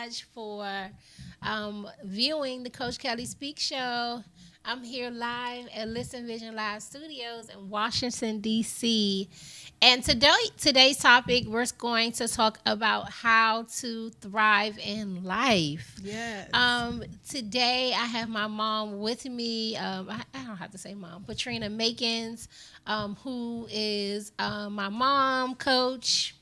much for viewing the Coach Kelly Speak Show. I'm here live at Listen Vision Live Studios in Washington, D.C. And today's topic, we're going to talk about how to thrive in life. Yes. Today, I have my mom with me. I don't have to say mom, Patrina Makins, who is my mom, coach,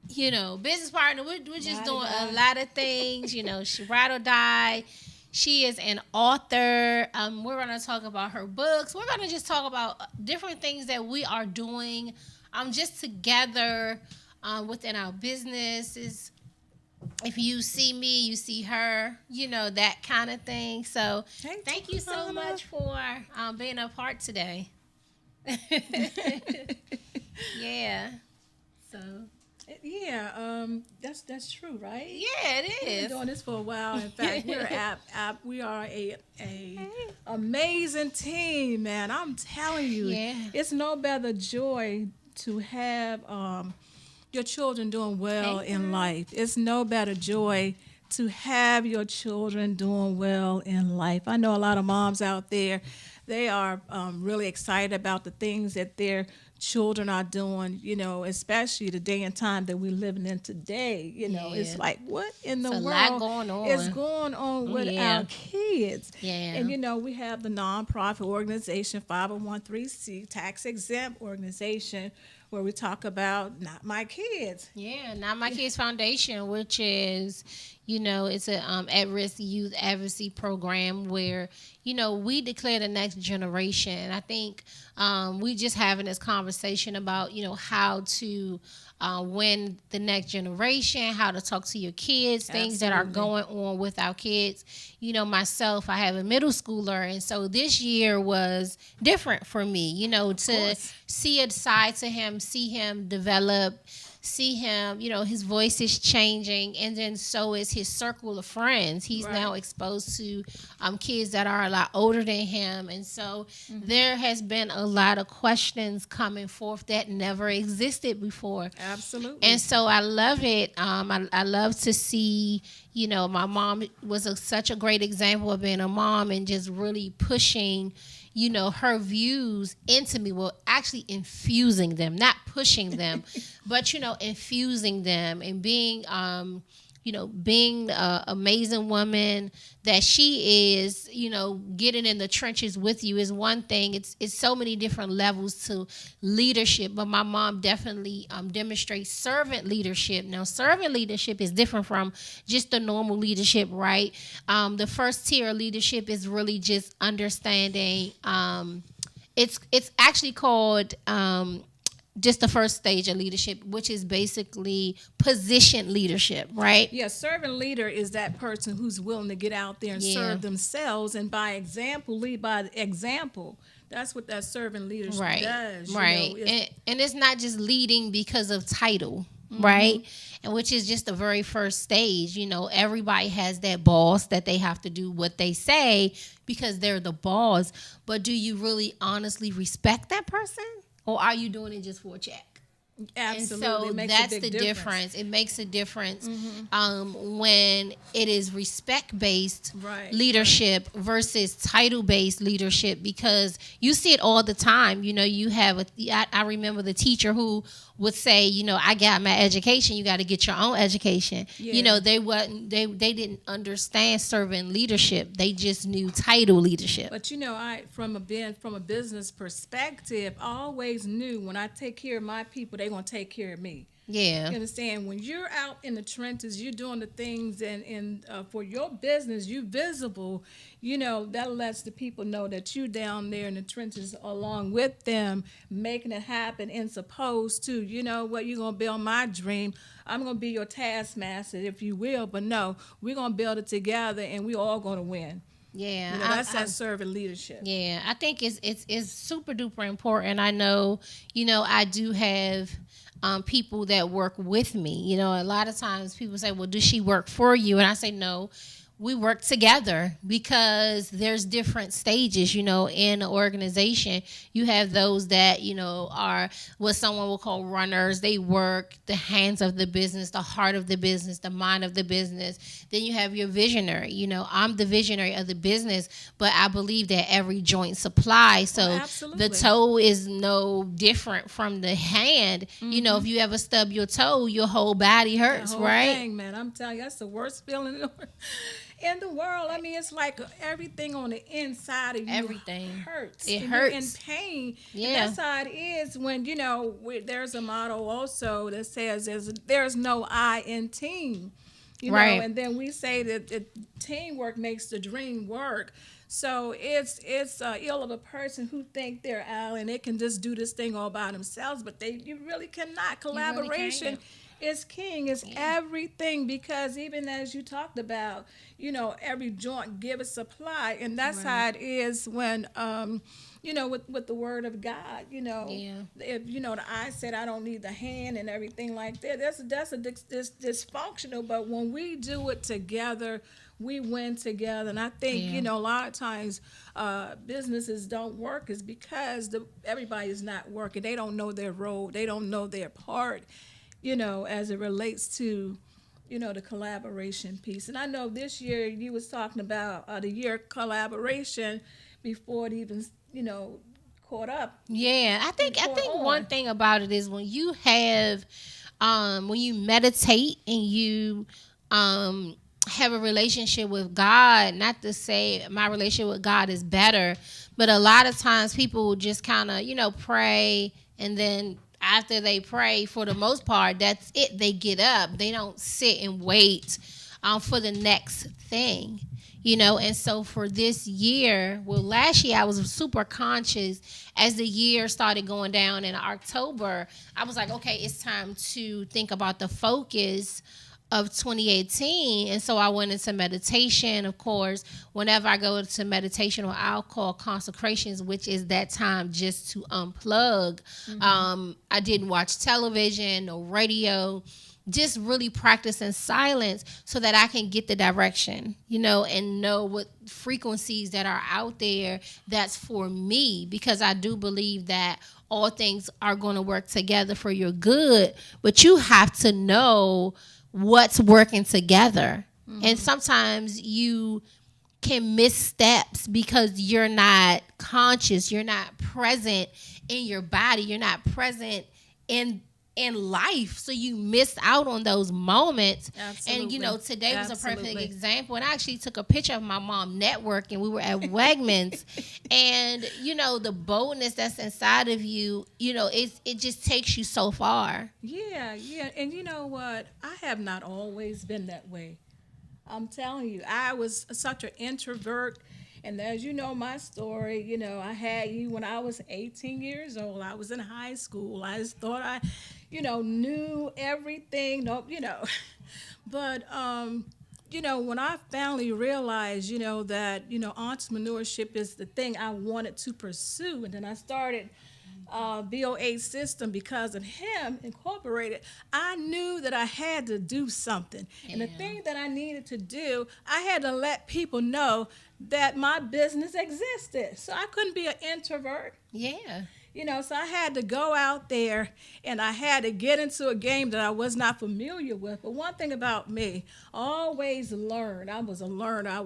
business partner. We're just doing a lot of things. She ride or die. She is an author. We're going to talk about her books. We're going to just talk about different things that we are doing just together within our businesses. If you see me, you see her, that kind of thing. So thank you so much for being a part today. Yeah. So... Yeah, that's true, right? Yeah, it is. We've been doing this for a while. In fact, we are a amazing team, man. I'm telling you, it's no better joy to have your children doing well in life. It's no better joy to have your children doing well in life. I know a lot of moms out there, they are really excited about the things that their children are doing, especially the day and time that we're living in today. It's like, what in the world is going on with our kids? Yeah. And, we have the nonprofit organization, 501c tax exempt organization, where we talk about Not My Kids. Yeah, Not My Kids Foundation, which is, it's a at-risk youth advocacy program where, we declare the next generation. I think we just having this conversation about, how to win the next generation, how to talk to your kids, things that are going on with our kids. Myself, I have a middle schooler, and so this year was different for me, to see a side to him, see him develop, see him, his voice is changing, and then so is his circle of friends. He's now exposed to kids that are a lot older than him, and so there has been a lot of questions coming forth that never existed before. Absolutely. And so I love it. I love to see, my mom was such a great example of being a mom and just really pushing her views into me. Well, actually infusing them, not pushing them, but, infusing them and being, being the amazing woman that she is, getting in the trenches with you is one thing. It's so many different levels to leadership, but my mom definitely demonstrates servant leadership. Now, servant leadership is different from just the normal leadership, right? The first tier of leadership is really just understanding. It's actually called just the first stage of leadership, which is basically position leadership, right? Yeah, servant leader is that person who's willing to get out there and serve themselves, and by example, lead by example. That's what that servant leadership does. Right. And it's not just leading because of title, right? And which is just the very first stage. Everybody has that boss that they have to do what they say because they're the boss. But do you really honestly respect that person? Or are you doing it just for a check? Absolutely. And so that's the difference. It makes a difference when it is respect-based leadership versus title-based leadership, because you see it all the time. You have I remember the teacher who would say, I got my education, you got to get your own education. Yeah. They didn't understand servant leadership. They just knew title leadership. But from a business perspective, I always knew when I take care of my people, they're gonna take care of me. Yeah. You understand? When you're out in the trenches, you're doing the things, and for your business, you're visible. That lets the people know that you're down there in the trenches along with them, making it happen. And supposed to, what, you're gonna build my dream. I'm gonna be your taskmaster, if you will. But no, we're gonna build it together, and we're all gonna win. Yeah, that's that servant leadership. Yeah, I think it's super duper important. I know, I do have people that work with me. A lot of times people say, well, does she work for you? And I say, no. we work together because there's different stages, in an organization. You have those that, are what someone will call runners. They work the hands of the business, the heart of the business, the mind of the business. Then you have your visionary. I'm the visionary of the business, but I believe that every joint supplies. So the toe is no different from the hand. If you ever stub your toe, your whole body hurts, the whole right? thing, man. I'm telling you, that's the worst feeling in the world. I mean, it's like everything on the inside of you everything hurts. It and hurts. You're in pain. Yeah. And that's how it is when, there's a motto also that says there's no I in team. Right. And then we say that teamwork makes the dream work. So it's ill of a person who think they're out and they can just do this thing all by themselves, but you really cannot. Collaboration is king. It's everything, because even as you talked about, every joint give a supply, and that's how it is when with the word of God, if the eye said I don't need the hand and everything like that, that's dysfunctional. But when we do it together, we win together. And I think a lot of times businesses don't work is because everybody is not working. They don't know their role. They don't know their part. As it relates to the collaboration piece. And I know this year you was talking about the year collaboration before it even caught up. Yeah, I think one thing about it is when you have when you meditate and you have a relationship with God, not to say my relationship with God is better, but a lot of times people will just kind of pray, and then after they pray, for the most part, that's it. They get up. They don't sit and wait for the next thing, And so for this year, last year I was super conscious as the year started going down in October. I was like, okay, it's time to think about the focus of 2018. And so I went into meditation. Of course, whenever I go into meditation, or I'll call consecrations, which is that time just to unplug. I didn't watch television, no radio, just really practice in silence so that I can get the direction, and know what frequencies that are out there that's for me, because I do believe that all things are going to work together for your good, but you have to know what's working together. And sometimes you can miss steps because you're not conscious, you're not present in your body, you're not present in life, so you miss out on those moments. Absolutely. And today was a perfect example. And I actually took a picture of my mom networking. We were at Wegmans, and the boldness that's inside of you, it just takes you so far. Yeah. And you know what? I have not always been that way. I'm telling you, I was such an introvert. And as you know my story, I had you when I was 18 years old. I was in high school. I just thought I, knew everything. No, But, when I finally realized, that, entrepreneurship is the thing I wanted to pursue. And then I started VOA system because of him incorporated. I knew that I had to do something. Yeah. And the thing that I needed to do, I had to let people know that my business existed. So I couldn't be an introvert. Yeah. So I had to go out there and I had to get into a game that I was not familiar with. But one thing about me, always learn. I was a learner.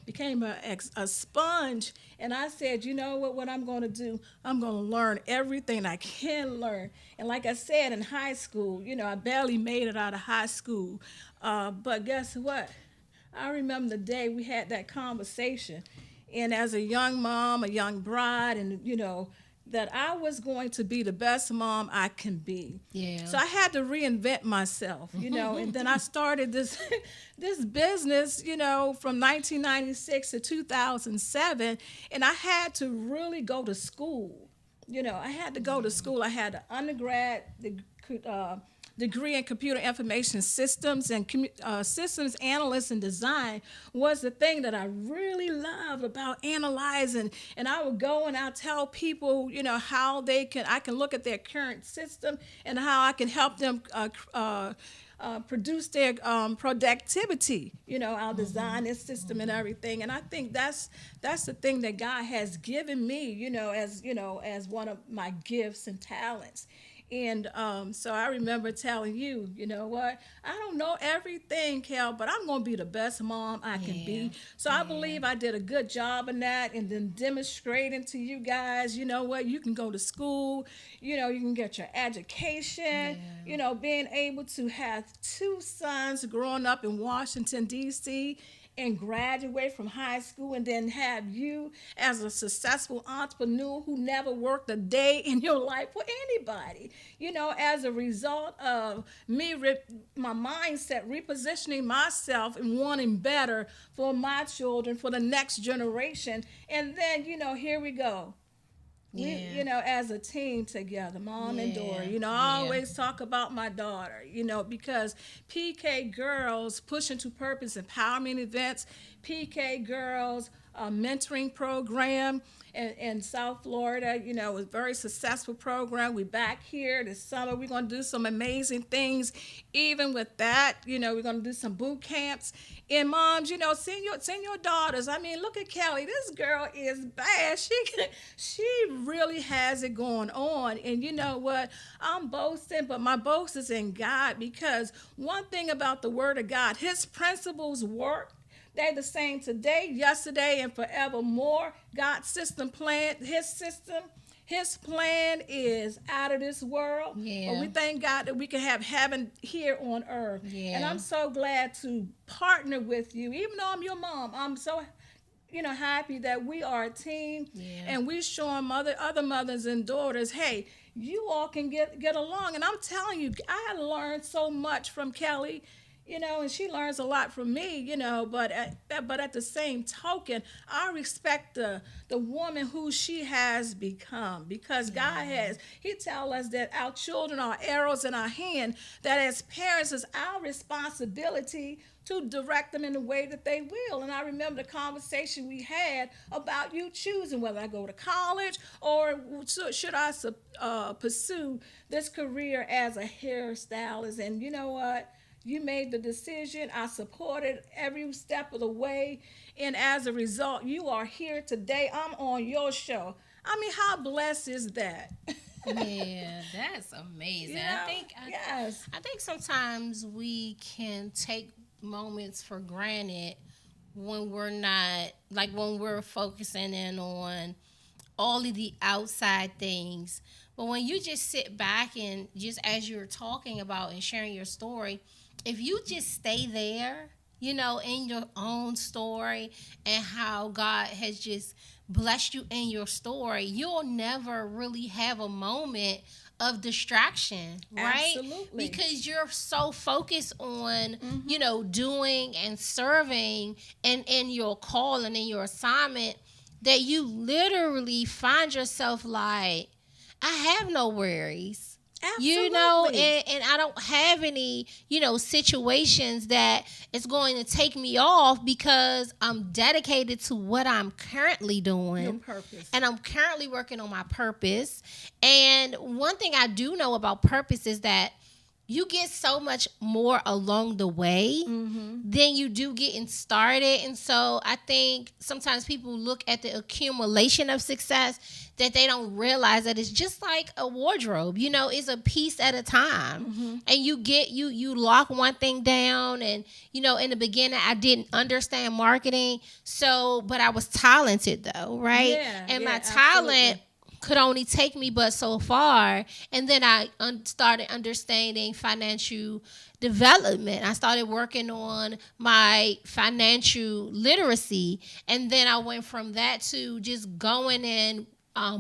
Became a sponge. And I said, you know what I'm going to do? I'm going to learn everything I can learn. And like I said, in high school, I barely made it out of high school. But guess what? I remember the day we had that conversation. And as a young mom, a young bride, and, that I was going to be the best mom I can be. Yeah. So I had to reinvent myself, and then I started this business, from 1996 to 2007, and I had to really go to school. I had to go to school. I had an undergrad degree in computer information systems and systems analyst and design was the thing that I really loved about analyzing. And I would go and I'll tell people, how I can look at their current system and how I can help them produce their productivity. I'll design this system and everything. And I think that's the thing that God has given me, as one of my gifts and talents. And so I remember telling you, you know what? I don't know everything, Kel, but I'm going to be the best mom I can be. So I believe I did a good job in that, and then demonstrating to you guys, you know what? You can go to school, you can get your education, being able to have two sons growing up in Washington, D.C., and graduate from high school, and then have you as a successful entrepreneur who never worked a day in your life for anybody, as a result of me, my mindset, repositioning myself and wanting better for my children, for the next generation. And then, here we go. We, as a team together, mom and daughter, I always talk about my daughter, because PK Girls Pushing to Purpose Empowerment Events, PK Girls mentoring program in South Florida, it was a very successful program. We're back here this summer. We're going to do some amazing things. Even with that, we're going to do some boot camps. And moms, send your daughters. I mean, look at Kellie. This girl is bad. She really has it going on. And you know what? I'm boasting, but my boast is in God, because one thing about the Word of God, His principles work. They're the same today, yesterday, and forevermore. God's system plan, His plan is out of this world. Yeah. But we thank God that we can have heaven here on earth. Yeah. And I'm so glad to partner with you. Even though I'm your mom, I'm so happy that we are a team. Yeah. And we're showing other mothers and daughters, hey, you all can get along. And I'm telling you, I learned so much from Kellie. And she learns a lot from me, but at the same token, I respect the woman who she has become, because God He tells us that our children are arrows in our hand, that as parents, it's our responsibility to direct them in the way that they will. And I remember the conversation we had about you choosing whether I go to college or should I pursue this career as a hairstylist. And you know what? You made the decision. I supported every step of the way. And as a result, you are here today. I'm on your show. I mean, how blessed is that? Yeah, that's amazing. I think sometimes we can take moments for granted when we're not, like when we're focusing in on all of the outside things. But when you just sit back and just as you're talking about and sharing your story, if you just stay there, in your own story and how God has just blessed you in your story, you'll never really have a moment of distraction, right? Absolutely. Because you're so focused on, doing and serving and in your call and in your assignment that you literally find yourself like, I have no worries. Absolutely. And I don't have any, situations that it's going to take me off, because I'm dedicated to what I'm currently doing. Your purpose. And I'm currently working on my purpose. And one thing I do know about purpose is that you get so much more along the way than you do getting started. And so I think sometimes people look at the accumulation of success that they don't realize that it's just like a wardrobe, it's a piece at a time. And you lock one thing down. And, in the beginning, I didn't understand marketing. But I was talented though, right? Yeah, and my absolutely. talent could only take me but so far. And then I started understanding financial development. I started working on my financial literacy. And then I went from that to just going in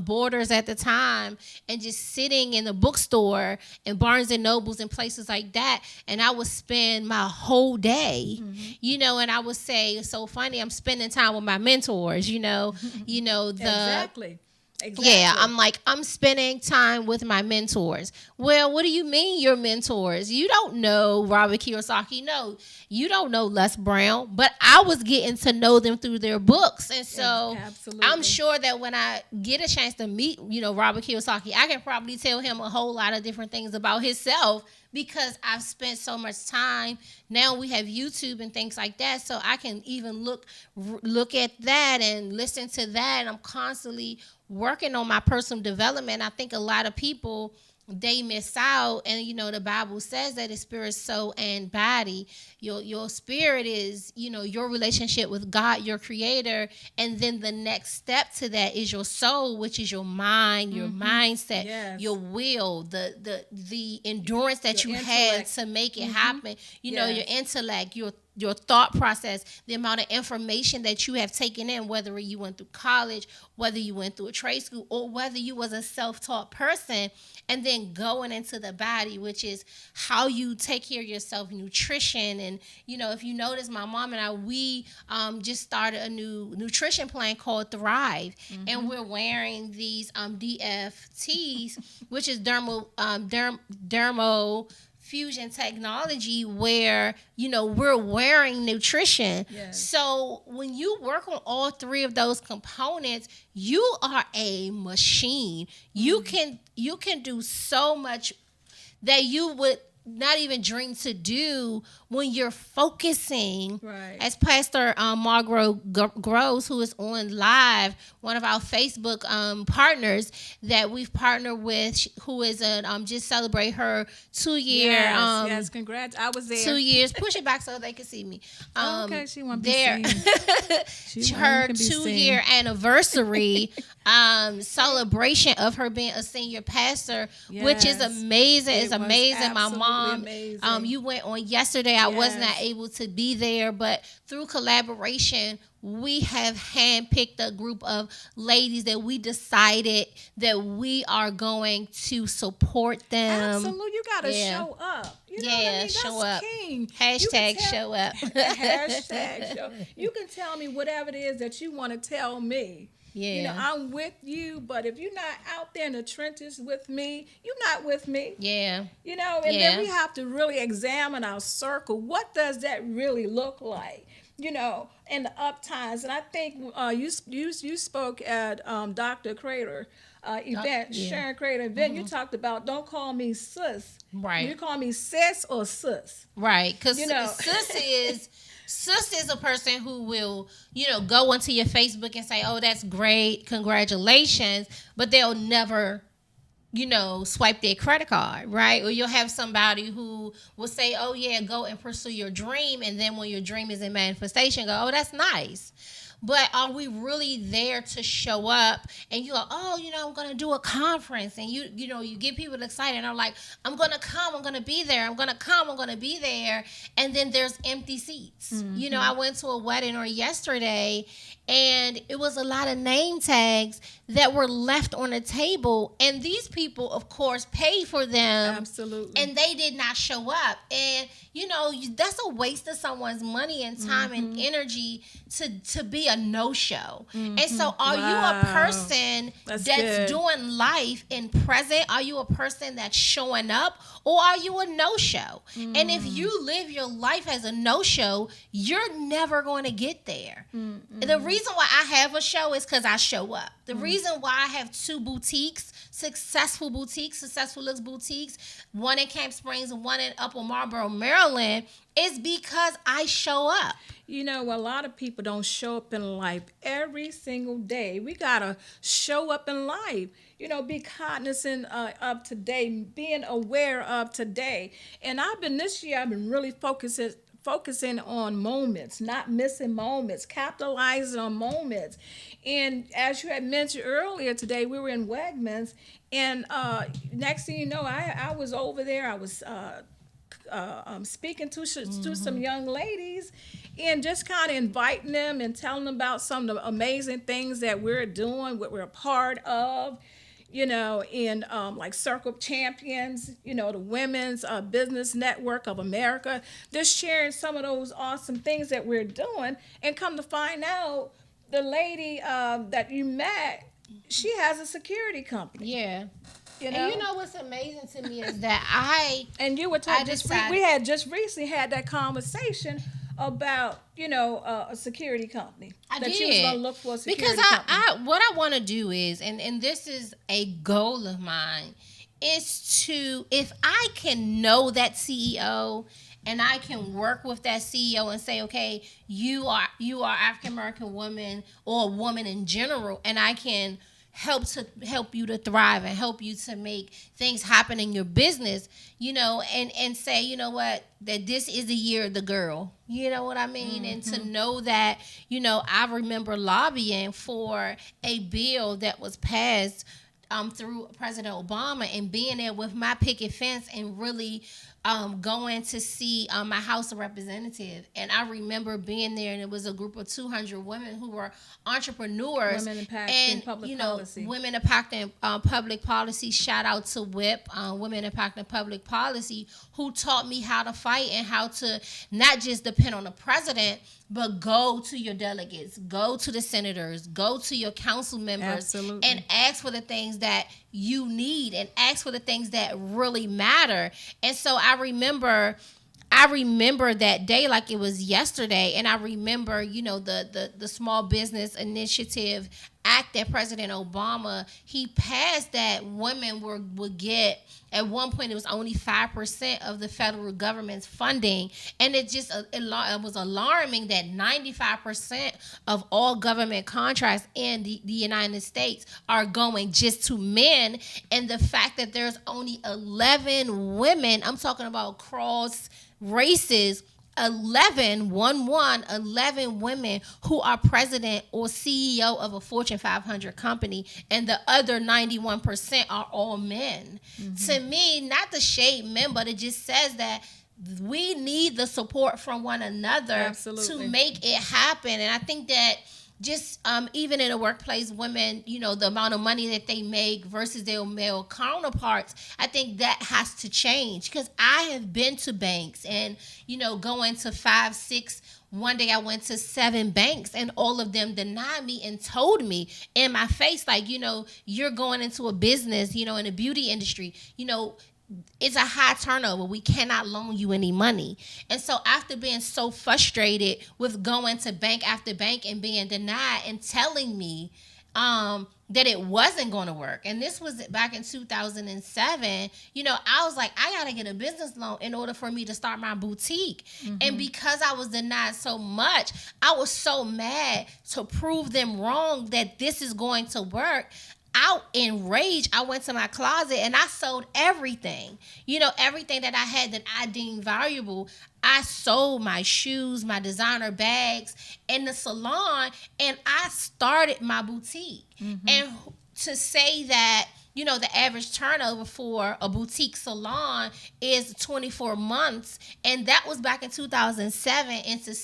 Borders at the time and just sitting in the bookstore and Barnes and Nobles and places like that. And I would spend my whole day, and I would say, it's so funny, I'm spending time with my mentors, Exactly. Yeah, Exactly. I'm like, I'm spending time with my mentors. Well, what do you mean your mentors? You don't know Robert Kiyosaki. No, you don't know Les Brown, but I was getting to know them through their books. And so I'm Absolutely. sure that when I get a chance to meet, Robert Kiyosaki, I can probably tell him a whole lot of different things about himself because I've spent so much time. Now we have YouTube and things like that, so I can even look at that and listen to that. And I'm constantly working on my personal development. I think a lot of people, they miss out, and the Bible says that it's spirit, soul, and body. Your spirit is your relationship with God, your creator, and then the next step to that is your soul, which is your mind, your mindset, Yes. your will, the endurance that Your you had intellect. to make it happen. Your Yes. intellect, your thought process, the amount of information that you have taken in, whether you went through college, whether you went through a trade school, or whether you was a self-taught person, and then going into the body, which is how you take care of yourself, nutrition. And if you notice, my mom and I, we just started a new nutrition plan called Thrive, and we're wearing these DFTs, which is dermo fusion technology, where we're wearing nutrition. Yes. So when you work on all three of those components, you are a machine. You can do so much that you would not even dream to do when you're focusing. Right. As Pastor Margaret Groves, who is on live, one of our Facebook partners that we've partnered with, who is just celebrate her 2 year. Yes. Congrats. I was there. 2 years. Push it back so they can see me. Okay, she won't be There, seen. her can be 2 year anniversary celebration of her being a senior pastor, which is Yes. amazing. It's It was amazing. My absolutely mom, amazing. you went on yesterday. I was Yes. not able to be there, but through collaboration, we have handpicked a group of ladies that we decided that we are going to support them. Absolutely. You got to Yeah. show up. You know Yeah, what I mean? show That's up. king. Hashtag show up. Hashtag show. You can tell me whatever it is that you want to tell me. Yeah. I'm with you, but if you're not out there in the trenches with me, you're not with me. Yeah. And Yeah. then we have to really examine our circle. What does that really look like? In the up times. And I think you spoke at Dr. Crater event, Yeah. Sharon Crater event. You talked about don't call me sis. Right. You call me sis or sis. Right, because You know. sis is a person who will, go onto your Facebook and say, "Oh, that's great, congratulations," but they'll never, swipe their credit card, right? Or you'll have somebody who will say, "Oh yeah, go and pursue your dream," and then when your dream is in manifestation, go, "Oh, that's nice." But are we really there to show up? And you go, "Oh, I'm gonna do a conference," and you get people excited. And I'm like, "I'm gonna come. I'm gonna be there. I'm gonna come. I'm gonna be there." And then there's empty seats. I went to a wedding on yesterday, and it was a lot of name tags that were left on the table. And these people, of course, paid for them. Absolutely. And they did not show up. And that's a waste of someone's money and time and energy to be a no-show. And so are you a person That's that's good. doing life in present? Are you a person that's showing up, or are you a no-show? And if you live your life as a no-show, you're never going to get there. The reason why I have a show is because I show up. The reason why I have two boutiques, successful looks boutiques, one in Camp Springs and one in Upper Marlboro, Maryland, is because I show up. A lot of people don't show up in life every single day. We got to show up in life. Be cognizant of today, being aware of today. And this year, I've been really focusing on moments, not missing moments, capitalizing on moments. And as you had mentioned earlier today, we were in Wegmans, and next thing you know, I was over there. I was speaking to some young ladies, and just kind of inviting them and telling them about some of the amazing things that we're doing, what we're a part of. In like Circle of Champions, the Women's Business Network of America, just sharing some of those awesome things that we're doing. And come to find out, the lady that you met, she has a security company. Yeah. You know? And you know what's amazing to me is that I and you were talking. We had just recently had that conversation about a security company that you was gonna look for a security company. Because what I want to do is, and this is a goal of mine, is to, if I can know that CEO and I can work with that CEO and say, okay, you are African American woman or a woman in general, and I can help you to thrive and help you to make things happen in your business, and say, you know what, that this is the year of the girl. You know what I mean? Mm-hmm. And to know that, I remember lobbying for a bill that was passed through President Obama, and being there with my picket fence and really going to see my House of Representatives. And I remember being there, and it was a group of 200 women who were entrepreneurs. Women impacting public policy. Women impacting public policy. Shout out to WHIP, Women Impacting Public Policy, who taught me how to fight and how to not just depend on the president, but go to your delegates, go to the senators, go to your council members. Absolutely. And ask for the things that you need and ask for the things that really matter. And so I remember that day like it was yesterday. And I remember, the Small Business Initiative Act that President Obama, he passed, that women would get, at one point it was only 5% of the federal government's funding. And it was alarming that 95% of all government contracts in the United States are going just to men. And the fact that there's only 11 women, I'm talking about cross races, 11 women who are president or CEO of a Fortune 500 company, and the other 91% are all men. Mm-hmm. To me, not to shade men, but it just says that we need the support from one another. Absolutely. To make it happen. And I think that just even in a workplace, women, the amount of money that they make versus their male counterparts, I think that has to change. Because I have been to banks and, going to 5, 6, one day I went to 7 banks, and all of them denied me and told me in my face, like, you're going into a business, in the beauty industry, it's a high turnover. We cannot loan you any money. And so after being so frustrated with going to bank after bank and being denied and telling me that it wasn't going to work, and this was back in 2007, I was like, I got to get a business loan in order for me to start my boutique. Mm-hmm. And because I was denied so much, I was so mad to prove them wrong that this is going to work. Out in rage, I went to my closet and I sold everything. Everything that I had that I deemed valuable. I sold my shoes, my designer bags in the salon, and I started my boutique. Mm-hmm. And to say that, the average turnover for a boutique salon is 24 months, and that was back in 2007, and to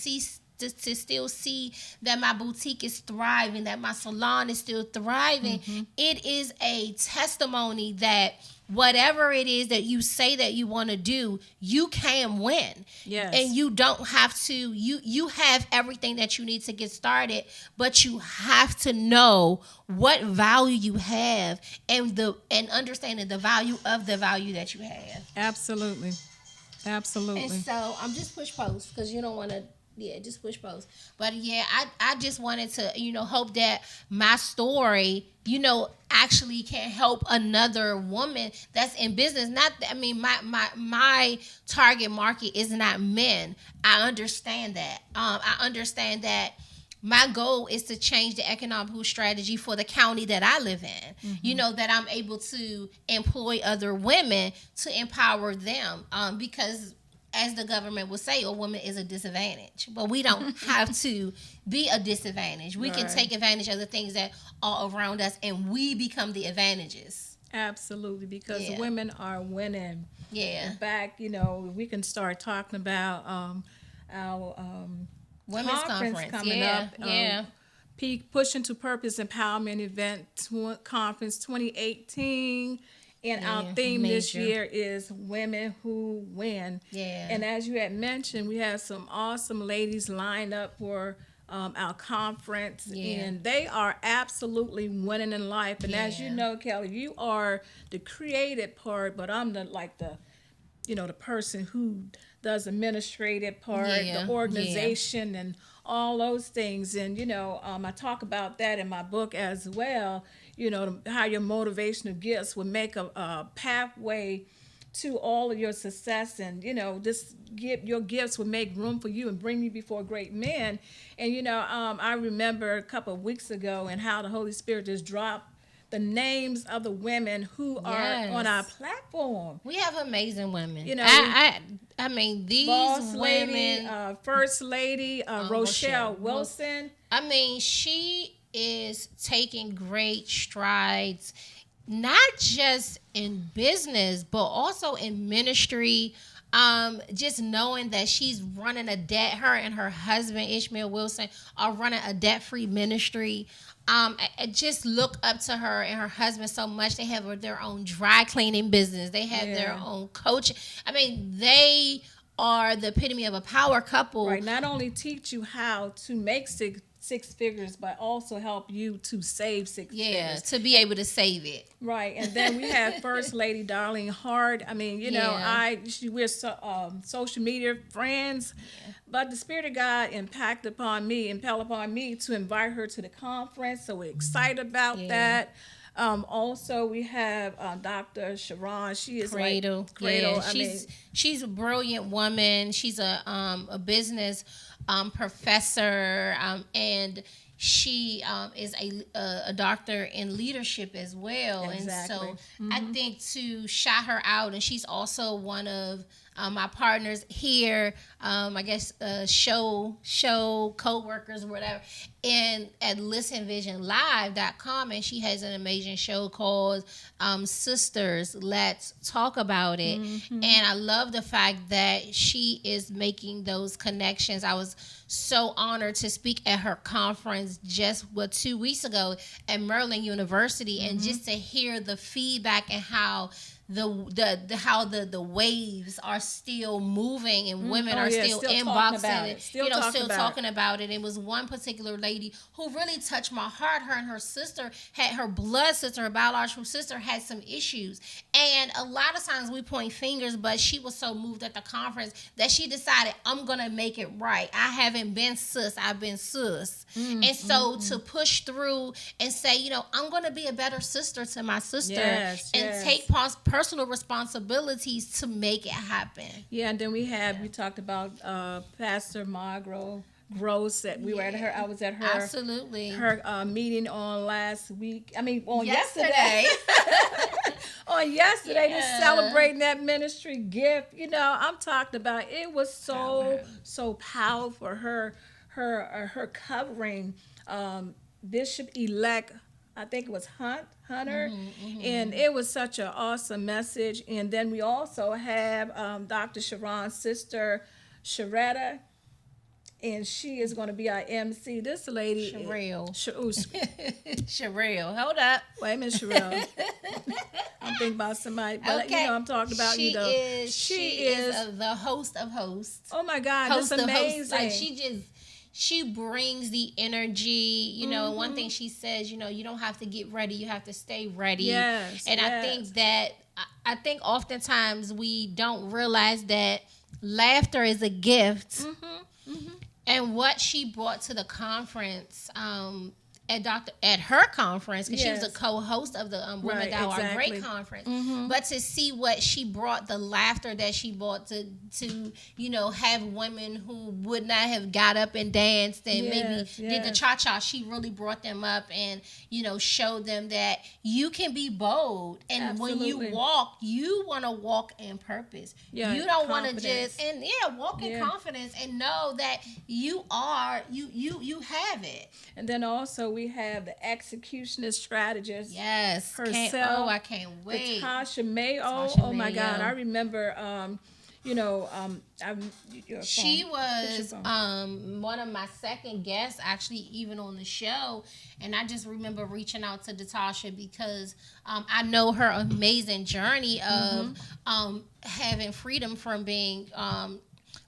still see that my boutique is thriving, that my salon is still thriving, mm-hmm. It is a testimony that whatever it is that you say that you want to do, you can win. Yes. And you don't have to, you have everything that you need to get started, but you have to know what value you have and understanding the value of the value that you have. Absolutely. Absolutely. And so I'm just push post because you don't want to. Yeah, just push post. But yeah, I just wanted to, hope that my story, actually can help another woman that's in business. My target market is not men. I understand that. I understand that my goal is to change the economic strategy for the county that I live in. Mm-hmm. That I'm able to employ other women to empower them. Because as the government would say, a woman is a disadvantage. But we don't have to be a disadvantage. We can take advantage of the things that are around us, and we become the advantages. Absolutely, because women are winning. Yeah. In fact, we can start talking about our women's conference coming up. Peak Pushing to Purpose Empowerment Event Conference 2018. And our theme this year is Women Who Win. Yeah. And as you had mentioned, we have some awesome ladies lined up for our conference, and they are absolutely winning in life. And as you know, Kelly, you are the creative part, but I'm the person who does the administrative part, the organization, and all those things. And I talk about that in my book as well. How your motivational gifts will make a pathway to all of your success, and your gifts will make room for you and bring you before great men. And I remember a couple of weeks ago and how the Holy Spirit just dropped the names of the women who are on our platform. We have amazing women. I mean, these Boss women. Lady, First Lady, Rochelle Wilson. I mean, she is taking great strides, not just in business, but also in ministry. Just knowing that she's running her and her husband, Ishmael Wilson, are running a debt-free ministry. I just look up to her and her husband so much. They have their own dry cleaning business. They have their own coach. I mean, they are the epitome of a power couple. Right. Not only teach you how to make six figures, but also help you to save six figures. Yeah, to be able to save it. Right. And then we have First Lady Darlene Hart. I mean, we're social media friends, but the Spirit of God impelled upon me to invite her to the conference. So we're excited about that. Also, we have Dr. Sharon. She is Cradle. Cradle. Yeah, she's a brilliant woman. She's a business professor, and she is a doctor in leadership as well. Exactly. And so I think to shout her out, and she's also one of my partners here, I guess show co-workers or whatever, and at listenvisionlive.com, and she has an amazing show called Sisters Let's Talk About It. And I love the fact that she is making those connections. I was so honored to speak at her conference just 2 weeks ago at Maryland University, and just to hear the feedback and how the waves are still moving, and women are still inboxing it, still talking about it. It was one particular lady who really touched my heart. Her and her sister her biological sister, had some issues, and a lot of times we point fingers, but she was so moved at the conference that she decided, I'm gonna make it right. I haven't been sus, I've been sus. And so to push through and say, I'm gonna be a better sister to my sister, and take personal responsibilities to make it happen. Yeah, and then we talked about Pastor Margot Gross. That we were at her. I was at her. Absolutely. Her meeting on last week. I mean, on yesterday. On yesterday, to celebrating that ministry gift. I'm talking about. It was so powerful. Her covering Bishop-elect, I think it was Hunter, and it was such an awesome message. And then we also have Dr. Sharon's sister, Sharetta, and she is going to be our MC. This lady, Sherelle. Sherelle, hold up. Wait a minute, Sherelle. I'm thinking about somebody, but I'm talking about she is the host of hosts. Oh my God, that's amazing! Like she brings the energy. One thing she says, you don't have to get ready, you have to stay ready. Yes, and yes. I think oftentimes we don't realize that laughter is a gift. And what she brought to the conference, at her conference, because she was a co-host of the Women That Are Great conference, but to see what she brought, the laughter that she brought to have women who would not have got up and danced and did the cha-cha, she really brought them up and showed them that you can be bold, and when you walk, you want to walk in purpose. You don't want to just walk in confidence and know that you have it. And then also we have the executionist strategist. Yes. Herself. I can't wait. Tasha Mayo. Oh my God. I remember, she was one of my second guests, actually, even on the show. And I just remember reaching out to Natasha because I know her amazing journey of having freedom from being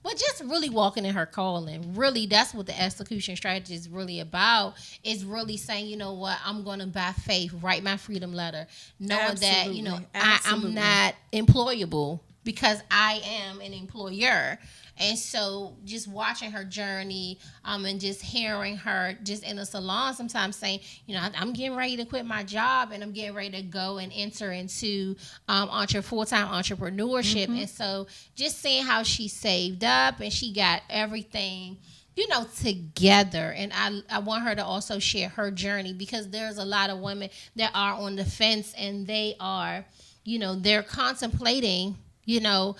But just really walking in her calling. Really, that's what the execution strategy is really about. Is really saying, you know what, I'm going to, by faith, write my freedom letter, knowing that, you know, I'm not employable because I am an employer. And so just watching her journey, and just hearing her just in a salon sometimes saying, you know, I'm getting ready to quit my job and I'm getting ready to go and enter into full-time entrepreneurship. And so just seeing how she saved up and she got everything, you know, together. And I want her to also share her journey, because there's a lot of women that are on the fence and they are, you know, they're contemplating, you know,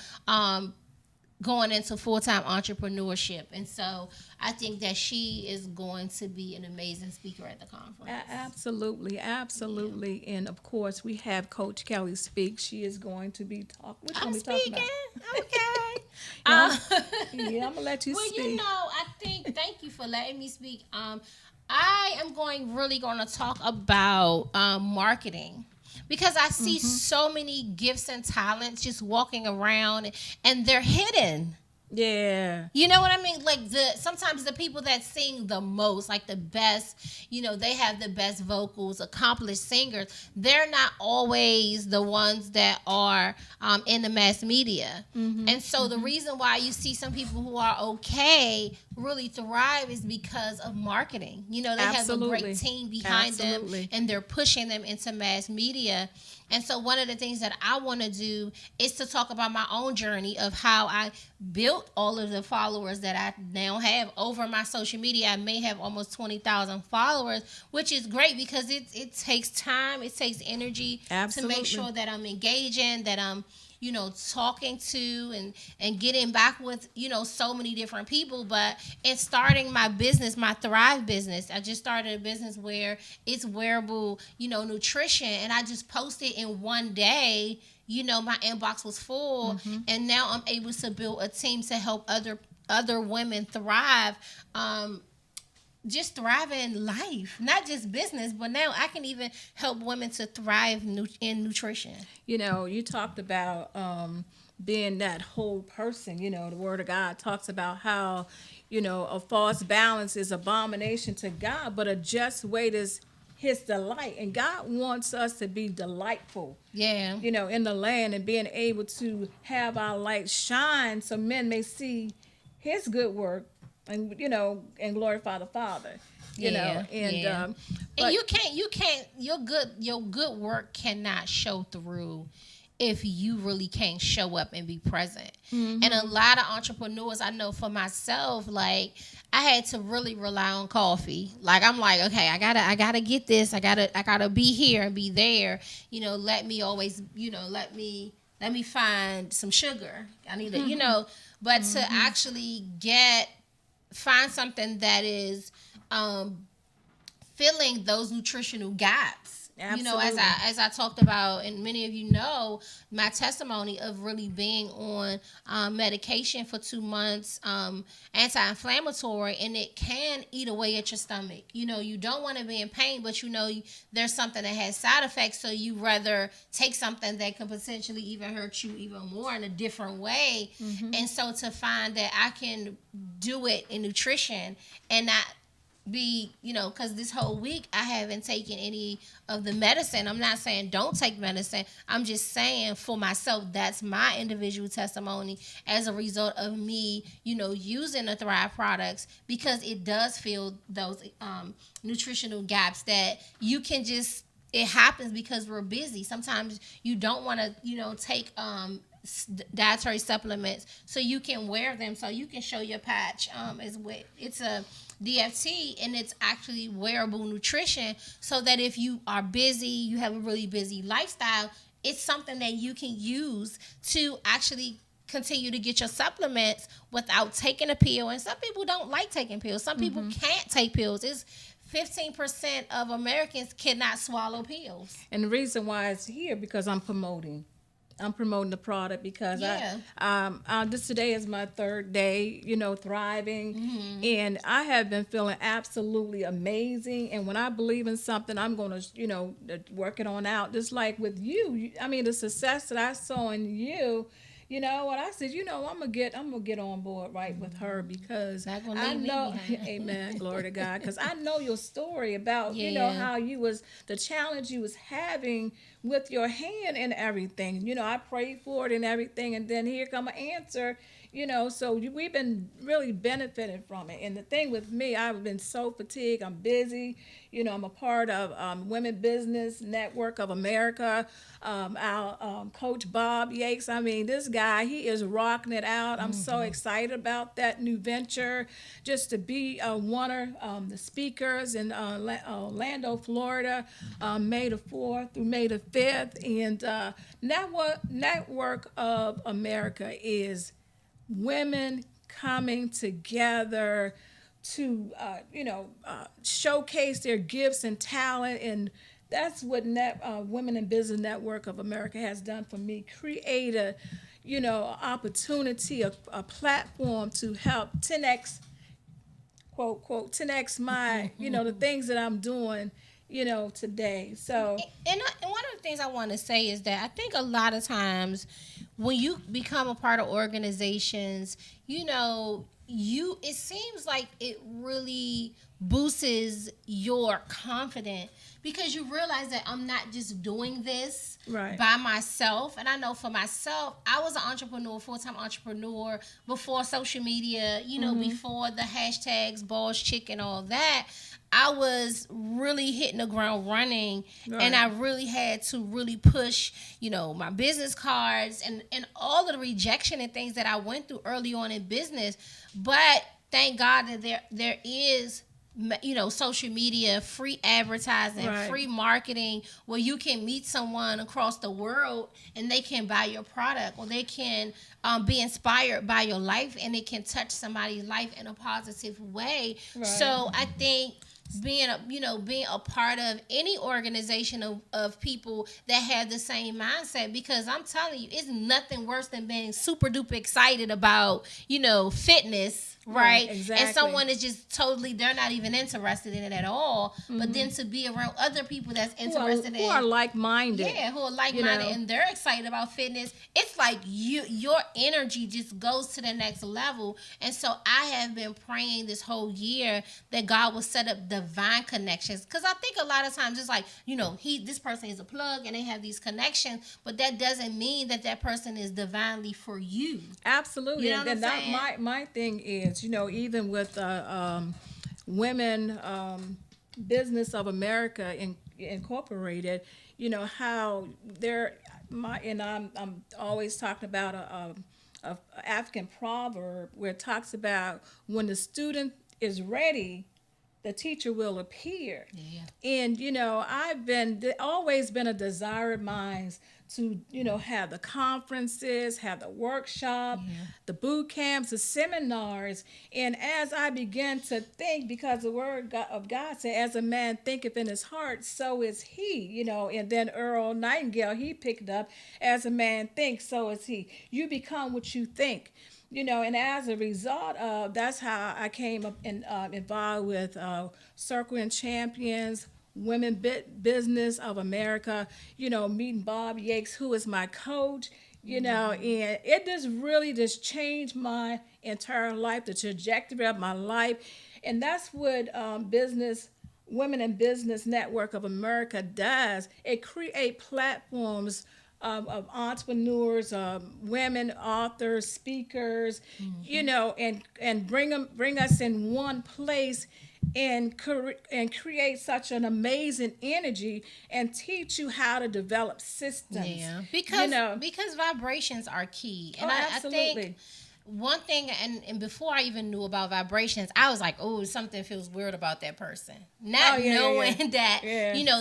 going into full-time entrepreneurship. And so I think that she is going to be an amazing speaker at the conference. Absolutely. Yeah. And of course, we have Coach Kellie speak. She is going to be talking. I'm speaking. Okay. Yeah, I'm going to let you speak. Well, you know, I think, thank you for letting me speak. I am really going to talk about marketing. Because I see so many gifts and talents just walking around and they're hidden. Yeah. You know what I mean? Like sometimes the people that sing the most, like the best, you know, they have the best vocals, accomplished singers. They're not always the ones that are in the mass media. And so the reason why you see some people who are okay really thrive is because of marketing. You know, they have a great team behind them and they're pushing them into mass media. And so one of the things that I want to do is to talk about my own journey of how I built all of the followers that I now have over my social media. I may have almost 20,000 followers, which is great because it takes time, it takes energy to make sure that I'm engaging, that I'm, you know, talking to and getting back with, you know, so many different people. But in starting my business, my Thrive business, I just started a business where it's wearable, you know, nutrition. And I just posted in one day, you know, my inbox was full. And now I'm able to build a team to help other women thrive. Just thrive in life, not just business, but now I can even help women to thrive in nutrition. You know, you talked about being that whole person. You know, the Word of God talks about how, you know, a false balance is abomination to God, but a just weight is His delight. And God wants us to be delightful. Yeah. You know, in the land and being able to have our light shine so men may see His good work and, you know, and glorify the Father, you know, and and you can't your good work cannot show through if you really can't show up and be present. And a lot of entrepreneurs, I know for myself, like I had to really rely on coffee. Like I'm like, okay, I gotta get this. I gotta be here and be there. You know, let me always, you know, let me find some sugar. I need to, you know, but to actually find something that is filling those nutritional gaps. Absolutely. You know, as I talked about, and many of you know, my testimony of really being on medication for 2 months, anti-inflammatory, and it can eat away at your stomach. You know, you don't want to be in pain, but you know there's something that has side effects, so you rather take something that can potentially even hurt you even more in a different way. And so to find that I can do it in nutrition and not be, you know, because this whole week I haven't taken any of the medicine. I'm not saying don't take medicine. I'm just saying for myself, that's my individual testimony as a result of me, you know, using the Thrive products, because it does fill those nutritional gaps that you can just, it happens because we're busy. Sometimes you don't want to, you know, take dietary supplements so you can wear them, so you can show your patch as well. It's a DFT, and it's actually wearable nutrition, so that if you are busy, you have a really busy lifestyle, it's something that you can use to actually continue to get your supplements without taking a pill. And some people don't like taking pills. Some people can't take pills. It's 15% of Americans cannot swallow pills. And the reason why it's here, because I'm promoting the product, because this today is my third day, you know, thriving, and I have been feeling absolutely amazing. And when I believe in something, I'm going to, you know, work it on out. Just like with you, I mean, the success that I saw in you, You know what I said? I'm gonna get on board right with her because Not gonna I leave me know, behind. Amen, glory to God, because I know your story about Yeah. how you was the challenge you was having with your hand and everything. I prayed for it and everything, and then here come an answer. So we've been really benefiting from it. And the thing with me, I've been so fatigued. I'm busy. I'm a part of Women Business Network of America. Our coach Bob Yates. I mean, this guy, he is rocking it out. I'm so excited about that new venture. Just to be one of the speakers in Orlando, Florida, May the 4th through May the 5th. And Network of America is women coming together to showcase their gifts and talent, and that's what Women in Business Network of America has done for me. Create a opportunity, a platform to help 10x, quote quote, 10x my the things that I'm doing today. So And one of the things I want to say is that I think a lot of times when you become a part of organizations, it seems like it really boosts your confidence because you realize that I'm not just doing this by myself. And I know for myself, I was an entrepreneur, full-time entrepreneur before social media, before the hashtags, balls, chick, and all that. I was really hitting the ground running, and I really had to really push, my business cards and all of the rejection and things that I went through early on in business. But thank God that there is, social media, free advertising, free marketing, where you can meet someone across the world and they can buy your product, or they can be inspired by your life, and it can touch somebody's life in a positive way. So I think being a part of any organization of people that have the same mindset, because I'm telling you, it's nothing worse than being super duper excited about fitness, right? Exactly. And someone is just totally, they're not even interested in it at all. But then to be around other people that's interested who are like-minded, who are like-minded, and they're excited about fitness, it's like your energy just goes to the next level. And so I have been praying this whole year that God will set up divine connections, because I think a lot of times it's like, this person is a plug and they have these connections, but that doesn't mean that person is divinely for you. Absolutely. You know what I'm saying? My thing is, even with Women Business of America Incorporated, how I'm always talking about a African proverb where it talks about when the student is ready, the teacher will appear. Yeah. And I've always been a desire of mine to have the conferences, have the workshop, the boot camps, the seminars. And as I began to think, because the word of God said, as a man thinketh in his heart, so is he. And then Earl Nightingale, he picked up, as a man thinks, so is he. You become what you think. And as a result of, that's how I came up and involved with Circle and Champions, Women Business of America, meeting Bob Yates, who is my coach, and it just changed my entire life, the trajectory of my life. And that's what Women in Business Network of America does. It creates platforms of entrepreneurs, women, authors, speakers, and bring us in one place and create such an amazing energy and teach you how to develop systems. Yeah, because vibrations are key, and I think one thing, and before I even knew about vibrations, I was like, oh, something feels weird about that person. Not knowing that,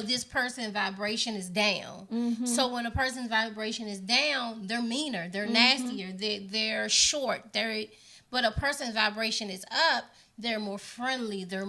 this person's vibration is down. So when a person's vibration is down, they're meaner, they're nastier, they're short, but a person's vibration is up, they're more friendly, they're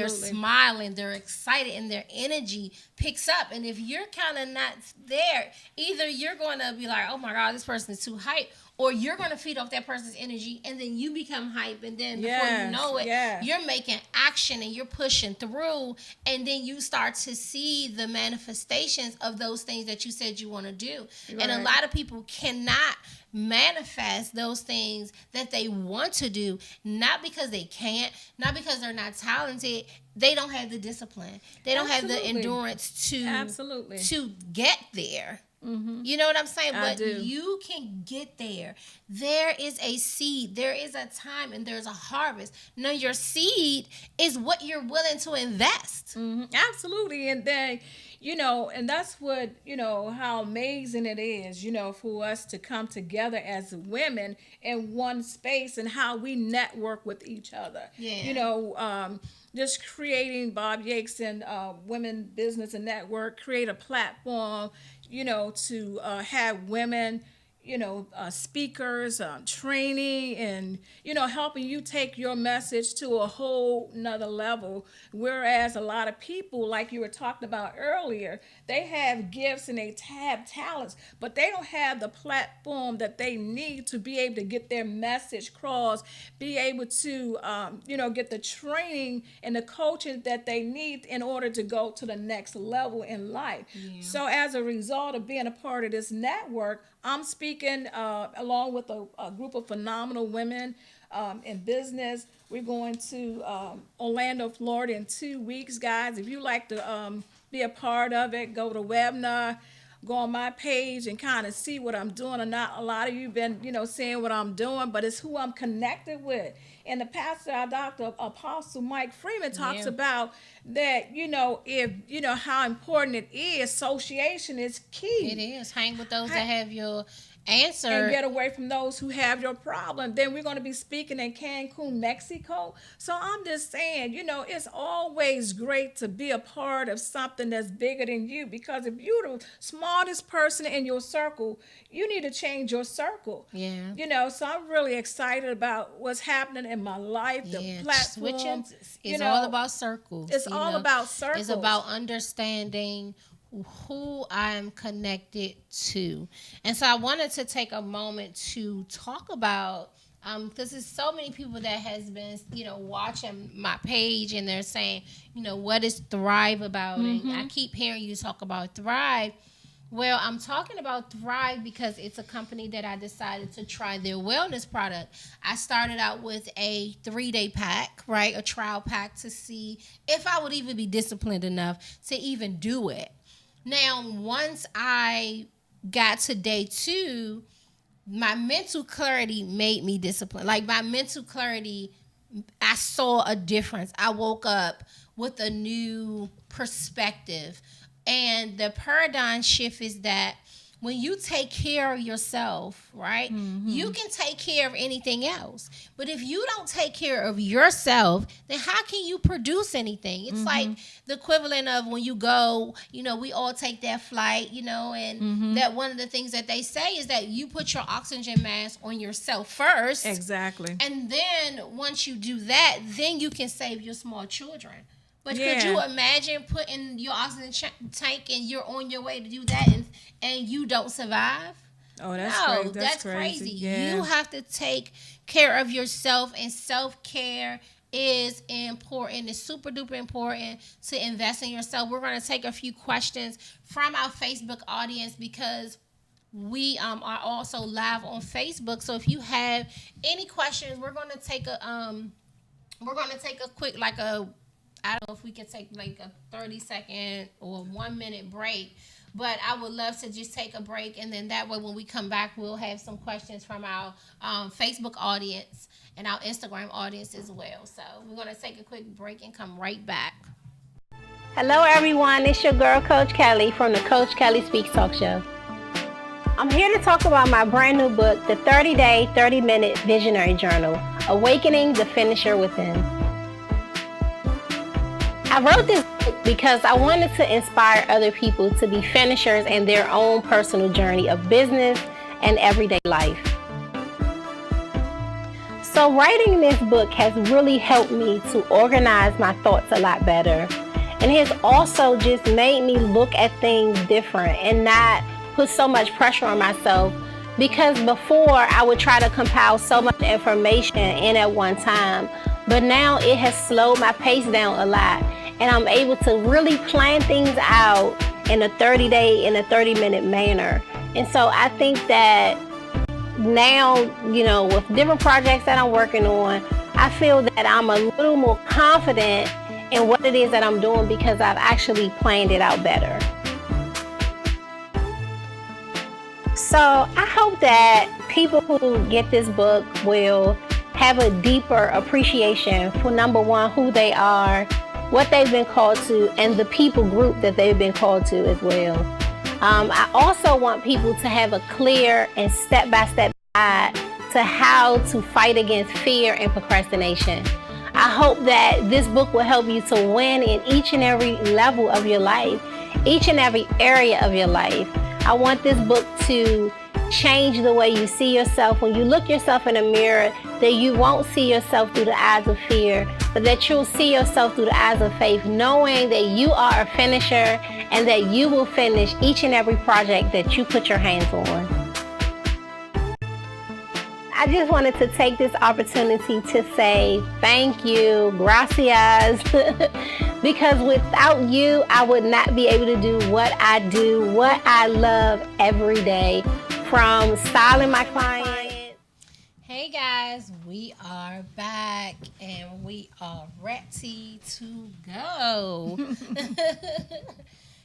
smiling, they're excited, and their energy picks up. And if you're kind of not there, either you're going to be like, oh my God, this person is too hype, or you're going to feed off that person's energy, and then you become hype, and then before you know it, you're making action and you're pushing through, and then you start to see the manifestations of those things that you said you want to do. And a lot of people cannot manifest those things that they want to do, not because they can't, not because they're not talented. They don't have the discipline. They don't have the endurance to get there. Mm-hmm. You know what I'm saying? But you can get there. There is a seed. There is a time and there's a harvest. Now, your seed is what you're willing to invest. Mm-hmm. Absolutely. And then, and that's what, how amazing it is, for us to come together as women in one space and how we network with each other. Yeah. Just creating Bob Yates and Women Business and Network, create a platform, to have women, speakers, training, and, helping you take your message to a whole nother level. Whereas a lot of people, like you were talking about earlier, they have gifts and they have talents, but they don't have the platform that they need to be able to get their message across, be able to, get the training and the coaching that they need in order to go to the next level in life. Yeah. So as a result of being a part of this network, I'm speaking along with a group of phenomenal women in business. We're going to Orlando, Florida in 2 weeks, guys. If you like to be a part of it, go to webinar, go on my page and kind of see what I'm doing. And not a lot of you been, seeing what I'm doing, but it's who I'm connected with. And the pastor, our Dr. Apostle Mike Freeman talks about that, if, how important it is. Association is key. It is. Hang with those that have your answer. And get away from those who have your problem. Then we're going to be speaking in Cancun, Mexico. So I'm just saying, it's always great to be a part of something that's bigger than you, because if you're the smartest person in your circle, you need to change your circle. Yeah. So I'm really excited about what's happening in my life, the platform. Switching is all about circles. It's all about circles. It's about understanding who I'm connected to. And so I wanted to take a moment to talk about, because there's so many people that has been, watching my page, and they're saying, what is Thrive about? Mm-hmm. And I keep hearing you talk about Thrive. Well, I'm talking about Thrive because it's a company that I decided to try their wellness product. I started out with a 3-day pack, right? A trial pack to see if I would even be disciplined enough to even do it. Now, once I got to day 2, my mental clarity made me disciplined. Like, my mental clarity, I saw a difference. I woke up with a new perspective. And the paradigm shift is that when you take care of yourself, right, you can take care of anything else. But if you don't take care of yourself, then how can you produce anything? It's like the equivalent of when you go, we all take that flight, and that one of the things that they say is that you put your oxygen mask on yourself first. Exactly. And then once you do that, then you can save your small children. But could you imagine putting your oxygen tank and you're on your way to do that and you don't survive? Oh, that's crazy. Yeah. You have to take care of yourself, and self-care is important. It's super duper important to invest in yourself. We're going to take a few questions from our Facebook audience because we are also live on Facebook. So if you have any questions, we're going to take a quick, I don't know if we can take like a 30-second or 1-minute break, but I would love to just take a break, and then that way when we come back, we'll have some questions from our Facebook audience and our Instagram audience as well. So we're going to take a quick break and come right back. Hello everyone, it's your girl Coach Kellie from the Coach Kellie Speaks Talk Show. I'm here to talk about my brand new book, the 30-Day, 30-Minute Visionary Journal, Awakening the Finisher Within. I wrote this book because I wanted to inspire other people to be finishers in their own personal journey of business and everyday life. So writing this book has really helped me to organize my thoughts a lot better, and has also just made me look at things different and not put so much pressure on myself, because before I would try to compile so much information in at one time, but now it has slowed my pace down a lot. And I'm able to really plan things out in a 30-day, in a 30-minute manner. And so I think that now, with different projects that I'm working on, I feel that I'm a little more confident in what it is that I'm doing because I've actually planned it out better. So I hope that people who get this book will have a deeper appreciation for, number one, who they are, what they've been called to, and the people group that they've been called to as well. I also want people to have a clear and step-by-step guide to how to fight against fear and procrastination. I hope that this book will help you to win in each and every level of your life, each and every area of your life. I want this book to change the way you see yourself. When you look yourself in a mirror, that you won't see yourself through the eyes of fear, but that you'll see yourself through the eyes of faith, knowing that you are a finisher and that you will finish each and every project that you put your hands on. I just wanted to take this opportunity to say thank you, gracias, because without you, I would not be able to do what I do, what I love every day, from styling my clients. Hey guys, we are back and we are ready to go.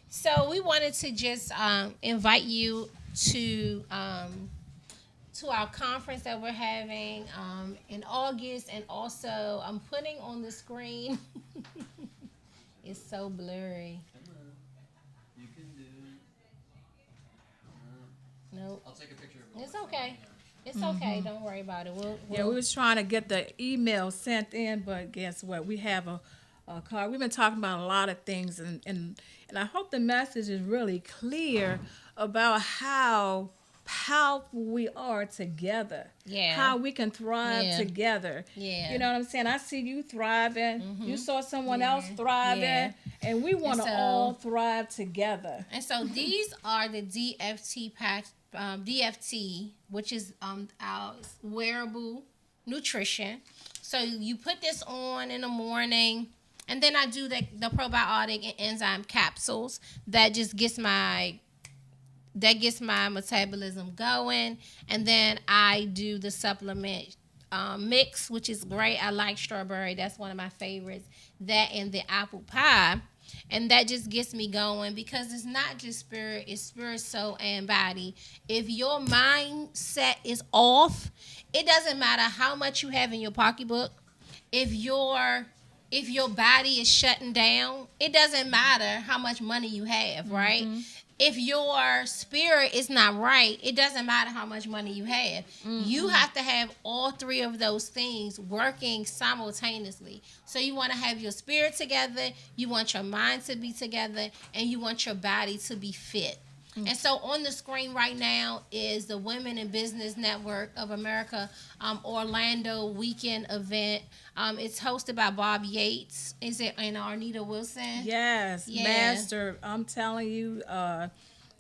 So we wanted to just invite you to our conference that we're having in August, and also I'm putting on the screen. It's so blurry. You can do. Nope. I'll take a picture of it. It's okay. It's okay. Don't worry about it. Yeah, we was trying to get the email sent in, but guess what? We have a card. We've been talking about a lot of things, and I hope the message is really clear about how powerful we are together. Yeah. How we can thrive together. Yeah. You know what I'm saying? I see you thriving. You saw someone else thriving. And we want to all thrive together. And so these are the DFT pack, DFT, which is our wearable nutrition. So you put this on in the morning, and then I do the probiotic and enzyme capsules that just gets my metabolism going. And then I do the supplement mix, which is great. I like strawberry. That's one of my favorites. That and the apple pie. And that just gets me going, because it's not just spirit, it's spirit, soul, and body. If your mindset is off, it doesn't matter how much you have in your pocketbook. If your body is shutting down, it doesn't matter how much money you have, right? Mm-hmm. If your spirit is not right, it doesn't matter how much money you have. Mm-hmm. You have to have all three of those things working simultaneously. So you want to have your spirit together, you want your mind to be together, and you want your body to be fit. Mm-hmm. And so on the screen right now is the Women in Business Network of America Orlando weekend event. It's hosted by Bob Yates. Is it and Arnita Wilson? Yes, yeah. Master. I'm telling you,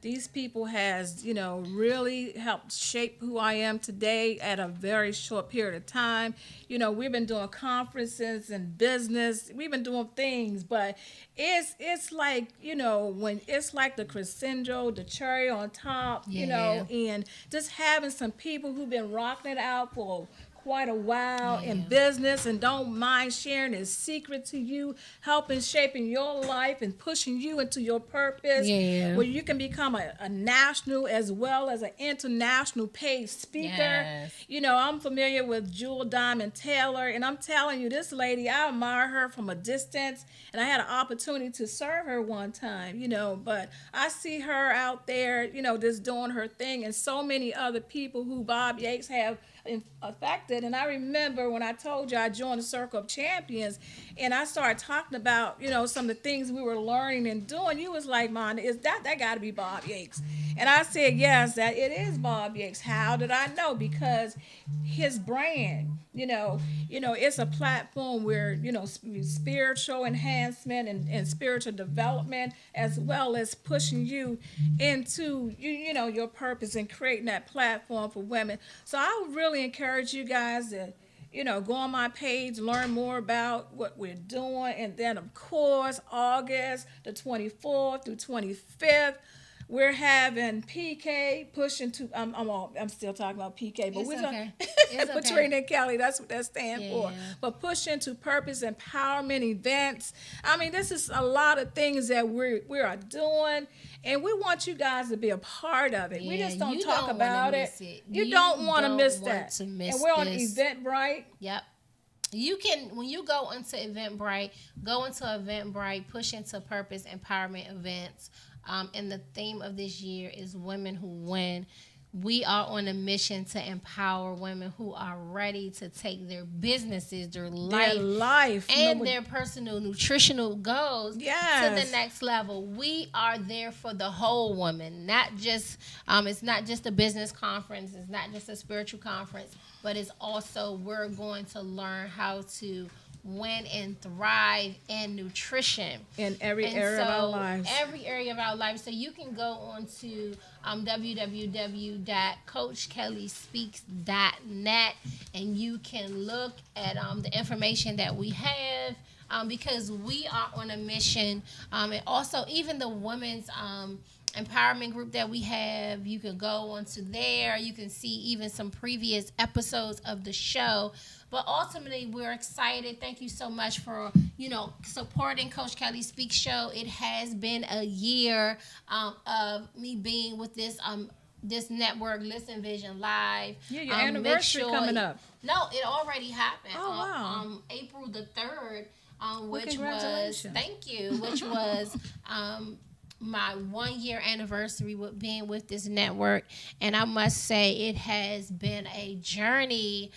these people has, really helped shape who I am today at a very short period of time. We've been doing conferences and business. We've been doing things, but it's like, when it's like the crescendo, the cherry on top, and just having some people who've been rocking it out for quite a while in business and don't mind sharing his secret to you, helping shaping your life and pushing you into your purpose, where you can become a national as well as an international paid speaker. Yes. I'm familiar with Jewel Diamond Taylor, and I'm telling you, this lady, I admire her from a distance, and I had an opportunity to serve her one time, but I see her out there, just doing her thing, and so many other people who Bob Yates have affected. And I remember when I told you I joined the Circle of Champions, and I started talking about some of the things we were learning and doing. You was like, "Man, is that got to be Bob Yates?" And I said, "Yes, that it is Bob Yates." How did I know? Because his brand, it's a platform where spiritual enhancement and spiritual development, as well as pushing you into your purpose and creating that platform for women. So I would really encourage you guys to go on my page, learn more about what we're doing. And then, of course, August the 24th through 25th, We're having PK pushing to. I'm still talking about PK, but It's we're okay. talking It's okay. Patrina and Kelly. That's what that stands for. Yeah. But pushing to purpose empowerment events. I mean, this is a lot of things that we are doing, and we want you guys to be a part of it. We Yeah, just don't you talk don't about wanna it. miss it. You You don't want to don't miss want that. to miss and we're on this. Eventbrite. Yep. You can, when you go into Eventbrite, go into Eventbrite, push into purpose empowerment events. And the theme of this year is Women Who Win. We are on a mission to empower women who are ready to take their businesses, their life, and their personal nutritional goals to the next level. We are there for the whole woman, not just it's not just a business conference, it's not just a spiritual conference, but it's also we're going to learn how to win and thrive in nutrition in every area of our lives. Every area of our life. So you can go on to www.coachkellyspeaks.net and you can look at the information that we have because we are on a mission. And also even the women's empowerment group that we have, you can go onto there. You can see even some previous episodes of the show. But ultimately, we're excited. Thank you so much for, supporting Coach Kellie Speaks Show. It has been a year of me being with this network, Listen Vision Live. Yeah, your anniversary coming up. No, it already happened. Oh, wow. April the 3rd, which was my 1 year anniversary with being with this network, and I must say it has been a journey.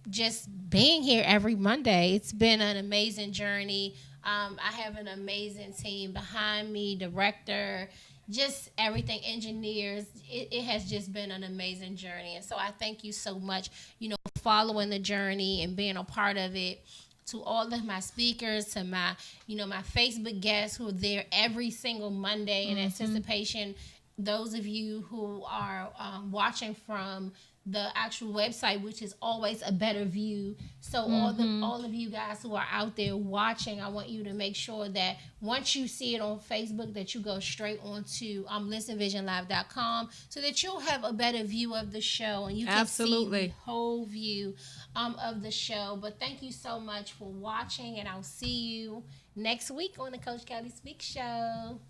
Just being here every Monday, it's been an amazing journey. I have an amazing team behind me, director, just everything, engineers. It has just been an amazing journey, and so I thank you so much. Following the journey and being a part of it. To all of my speakers, to my Facebook guests who are there every single Monday in anticipation. Those of you who are watching from the actual website, which is always a better view. So all of you guys who are out there watching, I want you to make sure that once you see it on Facebook, that you go straight on to listenvisionlive.com so that you'll have a better view of the show and you can see the whole view of the show. But thank you so much for watching, and I'll see you next week on the Coach Kellie Speaks Show.